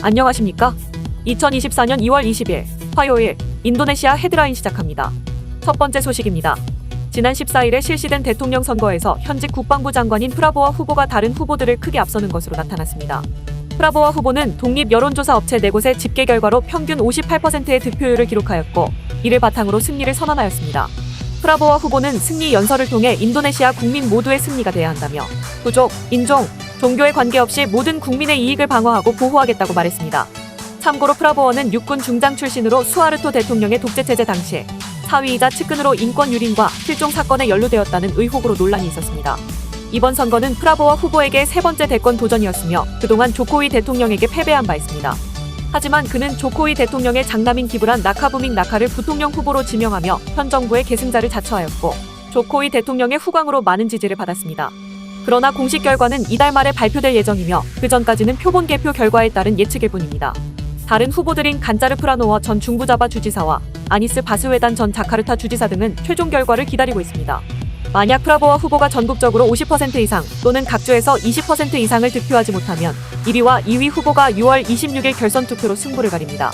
안녕하십니까? 2024년 2월 20일 화요일 인도네시아 헤드라인 시작합니다. 첫 번째 소식입니다. 지난 14일에 실시된 대통령 선거에서 현직 국방부 장관인 프라보워 후보가 다른 후보들을 크게 앞서는 것으로 나타났습니다. 프라보워 후보는 독립 여론조사 업체 4곳의 집계 결과로 평균 58%의 득표율을 기록하였고 이를 바탕으로 승리를 선언하였습니다. 프라보워 후보는 승리 연설을 통해 인도네시아 국민 모두의 승리가 돼야 한다며 부족, 인종, 종교에 관계없이 모든 국민의 이익을 방어하고 보호하겠다고 말했습니다. 참고로 프라보워는 육군 중장 출신으로 수하르토 대통령의 독재체제 당시 사위이자 측근으로 인권 유린과 실종 사건에 연루되었다는 의혹으로 논란이 있었습니다. 이번 선거는 프라보워 후보에게 세 번째 대권 도전이었으며 그동안 조코위 대통령에게 패배한 바 있습니다. 하지만 그는 조코위 대통령의 장남인 기브란 나카부밍 나카를 부통령 후보로 지명하며 현 정부의 계승자를 자처하였고 조코위 대통령의 후광으로 많은 지지를 받았습니다. 그러나 공식 결과는 이달 말에 발표될 예정이며 그 전까지는 표본 개표 결과에 따른 예측일 뿐입니다. 다른 후보들인 간자르 프라노워 전 중부자바 주지사와 아니스 바스웨단 전 자카르타 주지사 등은 최종 결과를 기다리고 있습니다. 만약 프라보워 후보가 전국적으로 50% 이상 또는 각 주에서 20% 이상을 득표하지 못하면 1위와 2위 후보가 6월 26일 결선 투표로 승부를 가립니다.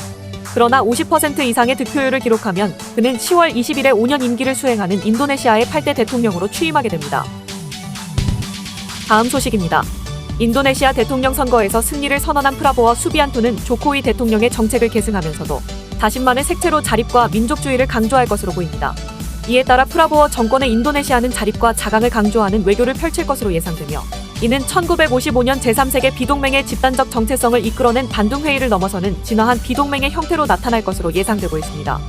그러나 50% 이상의 득표율을 기록하면 그는 10월 20일에 5년 임기를 수행하는 인도네시아의 8대 대통령으로 취임하게 됩니다. 다음 소식입니다. 인도네시아 대통령 선거에서 승리를 선언한 프라보워 수비안토는 조코위 대통령의 정책을 계승하면서도 자신만의 색채로 자립과 민족주의를 강조할 것으로 보입니다. 이에 따라 프라보워 정권의 인도네시아는 자립과 자강을 강조하는 외교를 펼칠 것으로 예상되며 이는 1955년 제3세계 비동맹의 집단적 정체성을 이끌어낸 반둥회의를 넘어서는 진화한 비동맹의 형태로 나타날 것으로 예상되고 있습니다.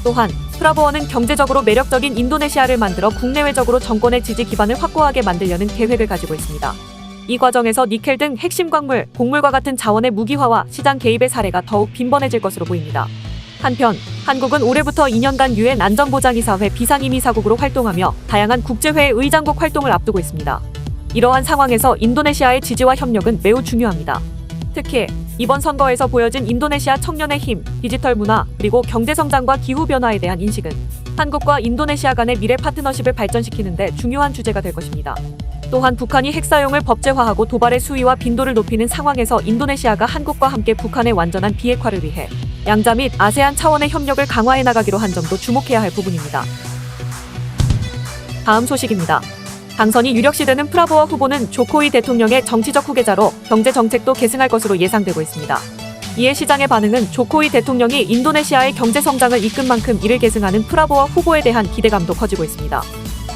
또한 프라보워는 경제적으로 매력적인 인도네시아를 만들어 국내외적으로 정권의 지지 기반을 확고하게 만들려는 계획을 가지고 있습니다. 이 과정에서 니켈 등 핵심 광물, 곡물과 같은 자원의 무기화와 시장 개입의 사례가 더욱 빈번해질 것으로 보입니다. 한편 한국은 올해부터 2년간 유엔 안전보장이사회 비상임의사국으로 활동하며 다양한 국제회의 의장국 활동을 앞두고 있습니다. 이러한 상황에서 인도네시아의 지지와 협력은 매우 중요합니다. 특히 이번 선거에서 보여진 인도네시아 청년의 힘, 디지털 문화, 그리고 경제성장과 기후변화에 대한 인식은 한국과 인도네시아 간의 미래 파트너십을 발전시키는 데 중요한 주제가 될 것입니다. 또한 북한이 핵사용을 법제화하고 도발의 수위와 빈도를 높이는 상황에서 인도네시아가 한국과 함께 북한의 완전한 비핵화를 위해 양자 및 아세안 차원의 협력을 강화해 나가기로 한 점도 주목해야 할 부분입니다. 다음 소식입니다. 당선이 유력시되는 프라보워 후보는 조코위 대통령의 정치적 후계자로 경제정책도 계승할 것으로 예상되고 있습니다. 이에 시장의 반응은 조코위 대통령이 인도네시아의 경제성장을 이끈 만큼 이를 계승하는 프라보워 후보에 대한 기대감도 커지고 있습니다.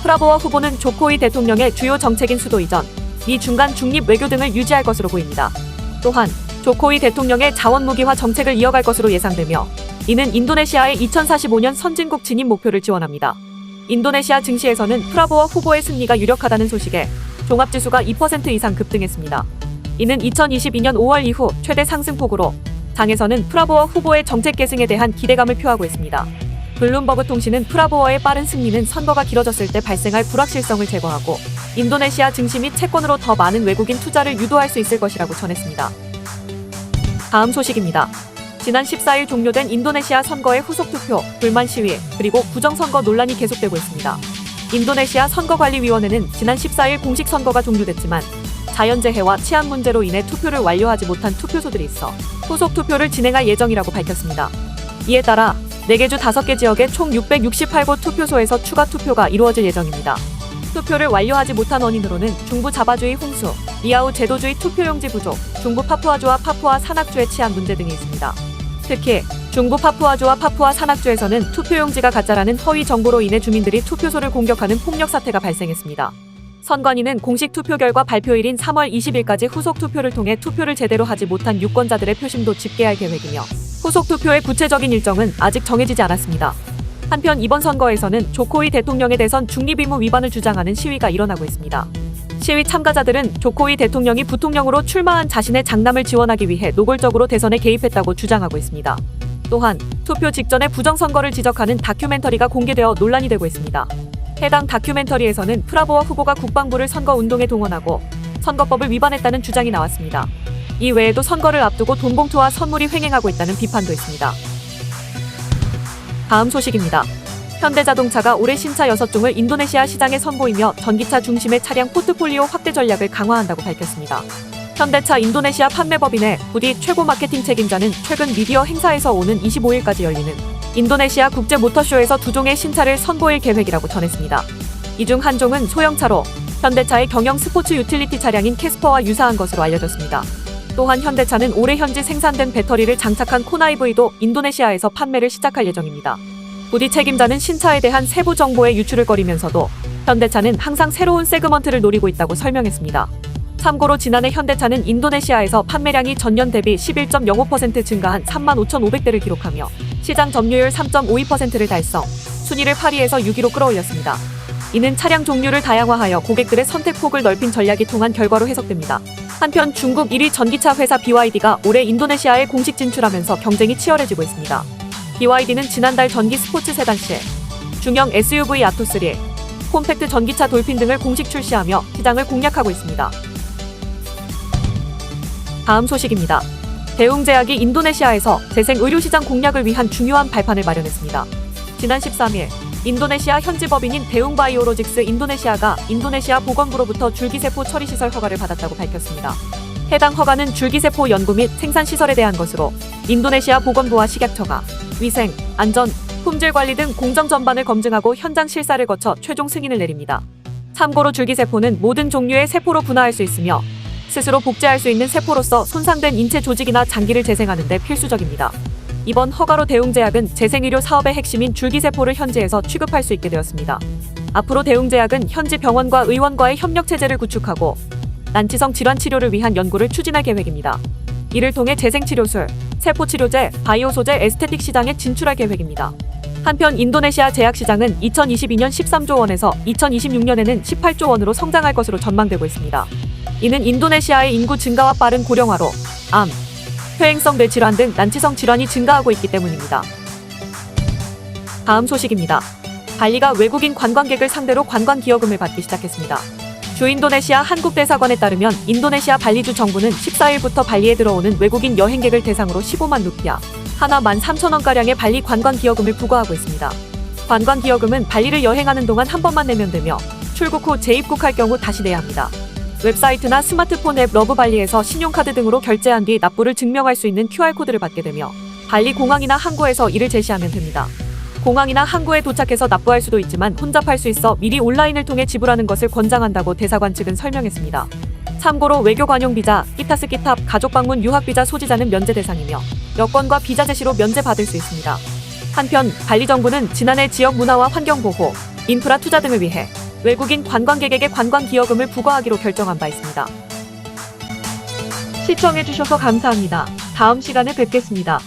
프라보워 후보는 조코위 대통령의 주요 정책인 수도 이전, 미 중간 중립 외교 등을 유지할 것으로 보입니다. 또한 조코위 대통령의 자원무기화 정책을 이어갈 것으로 예상되며 이는 인도네시아의 2045년 선진국 진입 목표를 지원합니다. 인도네시아 증시에서는 프라보워 후보의 승리가 유력하다는 소식에 종합지수가 2% 이상 급등했습니다. 이는 2022년 5월 이후 최대 상승폭으로 장에서는 프라보워 후보의 정책 계승에 대한 기대감을 표하고 있습니다. 블룸버그 통신은 프라보워의 빠른 승리는 선거가 길어졌을 때 발생할 불확실성을 제거하고 인도네시아 증시 및 채권으로 더 많은 외국인 투자를 유도할 수 있을 것이라고 전했습니다. 다음 소식입니다. 지난 14일 종료된 인도네시아 선거의 후속투표, 불만 시위, 그리고 부정선거 논란이 계속되고 있습니다. 인도네시아 선거관리위원회는 지난 14일 공식 선거가 종료됐지만 자연재해와 치안 문제로 인해 투표를 완료하지 못한 투표소들이 있어 후속투표를 진행할 예정이라고 밝혔습니다. 이에 따라 4개 주 5개 지역의 총 668곳 투표소에서 추가 투표가 이루어질 예정입니다. 투표를 완료하지 못한 원인으로는 중부 자바주의 홍수, 리아우 제도주의 투표용지 부족, 중부 파푸아주와 파푸아 산악주의 치안 문제 등이 있습니다. 특히 중부 파푸아주와 파푸아 산악주에서는 투표용지가 가짜라는 허위 정보로 인해 주민들이 투표소를 공격하는 폭력 사태가 발생했습니다. 선관위는 공식 투표 결과 발표일인 3월 20일까지 후속 투표를 통해 투표를 제대로 하지 못한 유권자들의 표심도 집계할 계획이며 후속 투표의 구체적인 일정은 아직 정해지지 않았습니다. 한편 이번 선거에서는 조코위 대통령의 대선 중립 의무 위반을 주장하는 시위가 일어나고 있습니다. 시위 참가자들은 조코위 대통령이 부통령으로 출마한 자신의 장남을 지원하기 위해 노골적으로 대선에 개입했다고 주장하고 있습니다. 또한 투표 직전에 부정선거를 지적하는 다큐멘터리가 공개되어 논란이 되고 있습니다. 해당 다큐멘터리에서는 프라보워 후보가 국방부를 선거운동에 동원하고 선거법을 위반했다는 주장이 나왔습니다. 이 외에도 선거를 앞두고 돈봉투와 선물이 횡행하고 있다는 비판도 있습니다. 다음 소식입니다. 현대자동차가 올해 신차 6종을 인도네시아 시장에 선보이며 전기차 중심의 차량 포트폴리오 확대 전략을 강화한다고 밝혔습니다. 현대차 인도네시아 판매법인의 부디 최고 마케팅 책임자는 최근 미디어 행사에서 오는 25일까지 열리는 인도네시아 국제 모터쇼에서 2종의 신차를 선보일 계획이라고 전했습니다. 이 중 한 종은 소형차로 현대차의 경영 스포츠 유틸리티 차량인 캐스퍼와 유사한 것으로 알려졌습니다. 또한 현대차는 올해 현지 생산된 배터리를 장착한 코나이브도 인도네시아에서 판매를 시작할 예정입니다. 부디 책임자는 신차에 대한 세부 정보의 유출을 거리면서도 현대차는 항상 새로운 세그먼트를 노리고 있다고 설명했습니다. 참고로 지난해 현대차는 인도네시아에서 판매량이 전년 대비 11.05% 증가한 35,500대를 기록하며 시장 점유율 3.52%를 달성, 순위를 8위에서 6위로 끌어올렸습니다. 이는 차량 종류를 다양화하여 고객들의 선택폭을 넓힌 전략이 통한 결과로 해석됩니다. 한편 중국 1위 전기차 회사 BYD가 올해 인도네시아에 공식 진출하면서 경쟁이 치열해지고 있습니다. BYD는 지난달 전기 스포츠 세단 시, 중형 SUV 아토3, 콤팩트 전기차 돌핀 등을 공식 출시하며 시장을 공략하고 있습니다. 다음 소식입니다. 대웅제약이 인도네시아에서 재생 의료시장 공략을 위한 중요한 발판을 마련했습니다. 지난 13일 인도네시아 현지 법인인 대웅바이오로직스 인도네시아가 인도네시아 보건부로부터 줄기세포 처리시설 허가를 받았다고 밝혔습니다. 해당 허가는 줄기세포 연구 및 생산시설에 대한 것으로 인도네시아 보건부와 식약처가 위생, 안전, 품질 관리 등 공정 전반을 검증하고 현장 실사를 거쳐 최종 승인을 내립니다. 참고로 줄기세포는 모든 종류의 세포로 분화할 수 있으며 스스로 복제할 수 있는 세포로서 손상된 인체 조직이나 장기를 재생하는 데 필수적입니다. 이번 허가로 대웅제약은 재생의료 사업의 핵심인 줄기세포를 현지에서 취급할 수 있게 되었습니다. 앞으로 대웅제약은 현지 병원과 의원과의 협력체제를 구축하고 난치성 질환 치료를 위한 연구를 추진할 계획입니다. 이를 통해 재생치료술, 세포치료제, 바이오 소재 에스테틱 시장에 진출할 계획입니다. 한편 인도네시아 제약시장은 2022년 13조 원에서 2026년에는 18조 원으로 성장할 것으로 전망되고 있습니다. 이는 인도네시아의 인구 증가와 빠른 고령화로 암, 퇴행성 뇌질환 등 난치성 질환이 증가하고 있기 때문입니다. 다음 소식입니다. 발리가 외국인 관광객을 상대로 관광기여금을 받기 시작했습니다. 주 인도네시아 한국대사관에 따르면 인도네시아 발리주 정부는 14일부터 발리에 들어오는 외국인 여행객을 대상으로 15만 루피아, 하나 13,000원가량의 발리 관광기여금을 부과하고 있습니다. 관광기여금은 발리를 여행하는 동안 한 번만 내면 되며 출국 후 재입국할 경우 다시 내야 합니다. 웹사이트나 스마트폰 앱 러브발리에서 신용카드 등으로 결제한 뒤 납부를 증명할 수 있는 QR코드를 받게 되며 발리 공항이나 항구에서 이를 제시하면 됩니다. 공항이나 항구에 도착해서 납부할 수도 있지만 혼잡할 수 있어 미리 온라인을 통해 지불하는 것을 권장한다고 대사관 측은 설명했습니다. 참고로 외교 관용 비자, 이타스 기탑, 가족 방문 유학 비자 소지자는 면제 대상이며 여권과 비자 제시로 면제받을 수 있습니다. 한편 발리 정부는 지난해 지역 문화와 환경 보호, 인프라 투자 등을 위해 외국인 관광객에게 관광기여금을 부과하기로 결정한 바 있습니다. 시청해주셔서 감사합니다. 다음 시간에 뵙겠습니다.